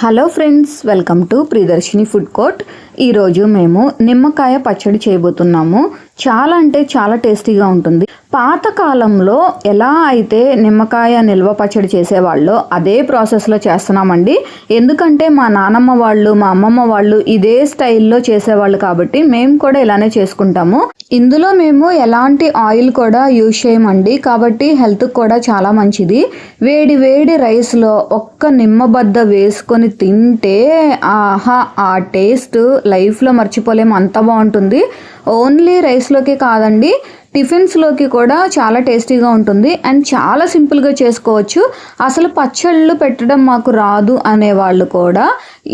Hello friends, welcome to Priyadarshini food court. ఈరోజు మేము నిమ్మకాయ పచ్చడి చేయబోతున్నాము. చాలా అంటే చాలా టేస్టీగా ఉంటుంది. పాతకాలంలో ఎలా అయితే నిమ్మకాయ నిల్వ పచ్చడి చేసేవాళ్ళో అదే ప్రాసెస్లో చేస్తున్నామండి. ఎందుకంటే మా నానమ్మ వాళ్ళు, మా అమ్మమ్మ వాళ్ళు ఇదే స్టైల్లో చేసేవాళ్ళు కాబట్టి మేము కూడా ఇలానే చేసుకుంటాము. ఇందులో మేము ఎలాంటి ఆయిల్ కూడా యూజ్ చేయమండి, కాబట్టి హెల్త్కి కూడా చాలా మంచిది. వేడి వేడి రైస్లో ఒక్క నిమ్మబద్ద వేసుకొని తింటే ఆహా, ఆ టేస్ట్ లైఫ్లో మర్చిపోలేము, అంత బాగుంటుంది. ఓన్లీ రైస్లోకి కాదండి, టిఫిన్స్లోకి కూడా చాలా టేస్టీగా ఉంటుంది అండ్ చాలా సింపుల్గా చేసుకోవచ్చు. అసలు పచ్చళ్ళు పెట్టడం మాకు రాదు అనేవాళ్ళు కూడా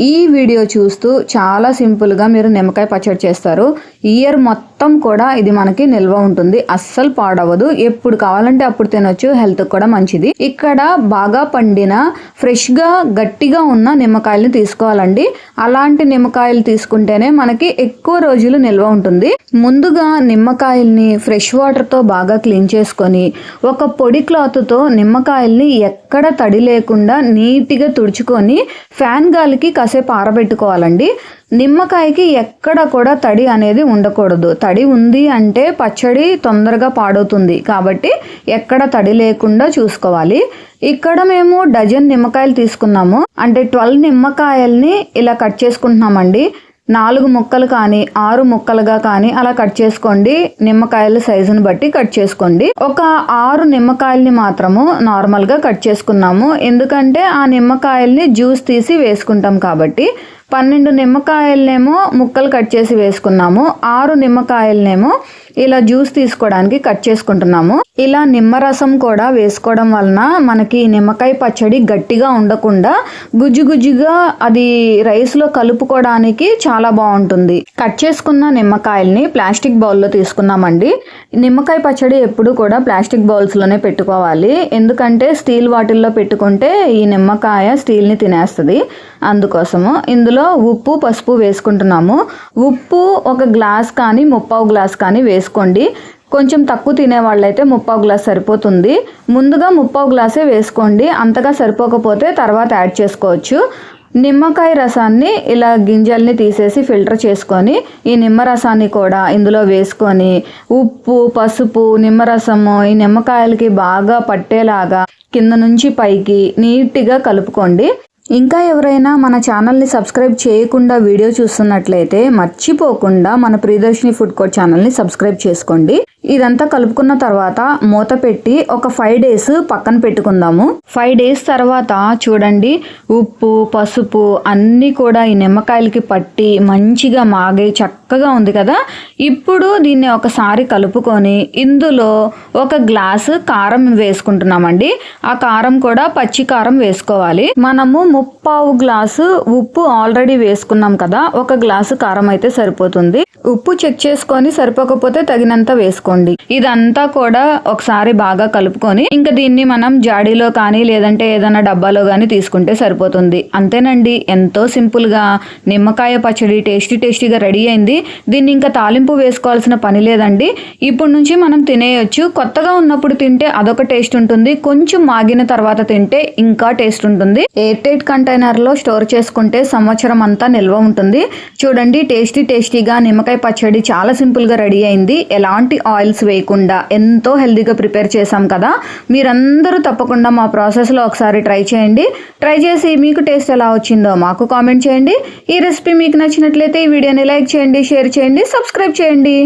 ఈ వీడియో చూస్తూ చాలా సింపుల్గా మీరు నిమ్మకాయ పచ్చడి చేస్తారు. ఇయర్ మొత్తం కూడా ఇది మనకి నిల్వ ఉంటుంది, అస్సలు పాడవదు. ఎప్పుడు కావాలంటే అప్పుడు తినొచ్చు, హెల్త్కి కూడా మంచిది. ఇక్కడ బాగా పండిన ఫ్రెష్గా గట్టిగా ఉన్న నిమ్మకాయలు తీసుకోవాలండి. అలాంటి నిమ్మకాయలు తీసుకుంటేనే మనకి ఎక్కువ రోజులు నిల్వ ఉంటుంది. ముందుగా నిమ్మకాయల్ని ఫ్రెష్ వాటర్తో బాగా క్లీన్ చేసుకొని ఒక పొడి క్లాత్తో నిమ్మకాయల్ని ఎక్కడ తడి లేకుండా నీట్గా తుడుచుకొని ఫ్యాన్ గాలికి కాసేపు ఆరబెట్టుకోవాలండి. నిమ్మకాయకి ఎక్కడ కూడా తడి అనేది ఉండకూడదు. తడి ఉంది అంటే పచ్చడి తొందరగా పాడవుతుంది, కాబట్టి ఎక్కడ తడి లేకుండా చూసుకోవాలి. ఇక్కడ మేము డజన్ నిమ్మకాయలు తీసుకున్నాము, అంటే 12 నిమ్మకాయల్ని ఇలా కట్ చేసుకుంటున్నామండి. 4 ముక్కలు కానీ 6 ముక్కలుగా కానీ అలా కట్ చేసుకోండి. నిమ్మకాయల సైజుని బట్టి కట్ చేసుకోండి. ఒక 6 నిమ్మకాయల్ని మాత్రము నార్మల్గా కట్ చేసుకున్నాము, ఎందుకంటే ఆ నిమ్మకాయల్ని జ్యూస్ తీసి వేసుకుంటాం కాబట్టి. 12 నిమ్మకాయలనేమో ముక్కలు కట్ చేసి వేసుకున్నాము, 6 నిమ్మకాయలనేమో ఇలా జ్యూస్ తీసుకోవడానికి కట్ చేసుకుంటున్నాము. ఇలా నిమ్మరసం కూడా వేసుకోవడం వలన మనకి నిమ్మకాయ పచ్చడి గట్టిగా ఉండకుండా గుజ్జుగా అది రైస్లో కలుపుకోవడానికి చాలా బాగుంటుంది. కట్ చేసుకున్న నిమ్మకాయల్ని ప్లాస్టిక్ బౌల్లో తీసుకున్నామండి. నిమ్మకాయ పచ్చడి ఎప్పుడు కూడా ప్లాస్టిక్ బౌల్స్లోనే పెట్టుకోవాలి, ఎందుకంటే స్టీల్ వాటిల్లో పెట్టుకుంటే ఈ నిమ్మకాయ స్టీల్ని తినేస్తుంది. అందుకోసము ఇందులో ఉప్పు, పసుపు వేసుకుంటున్నాము. ఉప్పు ఒక గ్లాస్ కానీ 3/4 గ్లాస్ కానీ వేసుకోండి. కొంచెం తక్కువ తినే వాళ్ళైతే 3/4 గ్లాస్ సరిపోతుంది. ముందుగా 3/4 గ్లాసే వేసుకోండి, అంతగా సరిపోకపోతే తర్వాత యాడ్ చేసుకోవచ్చు. నిమ్మకాయ రసాన్ని ఇలా గింజల్ని తీసేసి ఫిల్టర్ చేసుకొని ఈ నిమ్మరసాన్ని కూడా ఇందులో వేసుకొని ఉప్పు, పసుపు, నిమ్మరసము ఈ నిమ్మకాయలకి బాగా పట్టేలాగా కింద నుంచి పైకి నీట్గా కలుపుకోండి. ఇంకా ఎవరైనా మన ఛానల్ని సబ్స్క్రైబ్ చేయకుండా వీడియో చూస్తున్నట్లయితే మర్చిపోకుండా మన ప్రియదర్శిని ఫుడ్ కోర్ట్ ఛానల్ని సబ్స్క్రైబ్ చేసుకోండి. ఇదంతా కలుపుకున్న తర్వాత మూత పెట్టి ఒక 5 days పక్కన పెట్టుకుందాము. 5 days తర్వాత చూడండి, ఉప్పు, పసుపు అన్నీ కూడా ఈ నిమ్మకాయలకి పట్టి మంచిగా మాగి చక్కగా ఉంది కదా. ఇప్పుడు దీన్ని ఒకసారి కలుపుకొని ఇందులో 1 గ్లాసు కారం వేసుకుంటున్నామండి. ఆ కారం కూడా పచ్చి కారం వేసుకోవాలి. మనము 3/4 గ్లాసు ఉప్పు ఆల్రెడీ వేసుకున్నాం కదా, 1 గ్లాసు కారం అయితే సరిపోతుంది. ఉప్పు చెక్ చేసుకొని సరిపోకపోతే తగినంత వేసుకోండి. ఇదంతా కూడా ఒకసారి బాగా కలుపుకొని ఇంకా దీన్ని మనం జాడీలో కానీ లేదంటే ఏదైనా డబ్బాలో కానీ తీసుకుంటే సరిపోతుంది. అంతేనండి, ఎంతో సింపుల్గా నిమ్మకాయ పచ్చడి టేస్టీగా రెడీ అయింది. దీన్ని ఇంకా తాలింపు వేసుకోవాల్సిన పని లేదండి. ఇప్పుడు నుంచి మనం తినేయొచ్చు. కొత్తగా ఉన్నప్పుడు తింటే అదొక టేస్ట్ ఉంటుంది, కొంచెం మాగిన తర్వాత తింటే ఇంకా టేస్ట్ ఉంటుంది. ఎయిర్ టైట్ కంటైనర్లో స్టోర్ చేసుకుంటే సంవత్సరం అంతా నిల్వ ఉంటుంది. చూడండి, టేస్టీగా నిమ్మకాయ పచ్చడి చాలా సింపుల్గా రెడీ అయింది. ఎలాంటి ఆయిల్స్ వేయకుండా ఎంతో హెల్తీగా ప్రిపేర్ చేసాం కదా. మీరందరూ తప్పకుండా మా ప్రాసెస్లో ఒకసారి ట్రై చేయండి. ట్రై చేసి మీకు టేస్ట్ ఎలా వచ్చిందో మాకు కామెంట్ చేయండి. ఈ రెసిపీ మీకు నచ్చినట్లయితే ఈ వీడియోని లైక్ చేయండి, షేర్ చేయండి, సబ్స్క్రైబ్ చేయండి.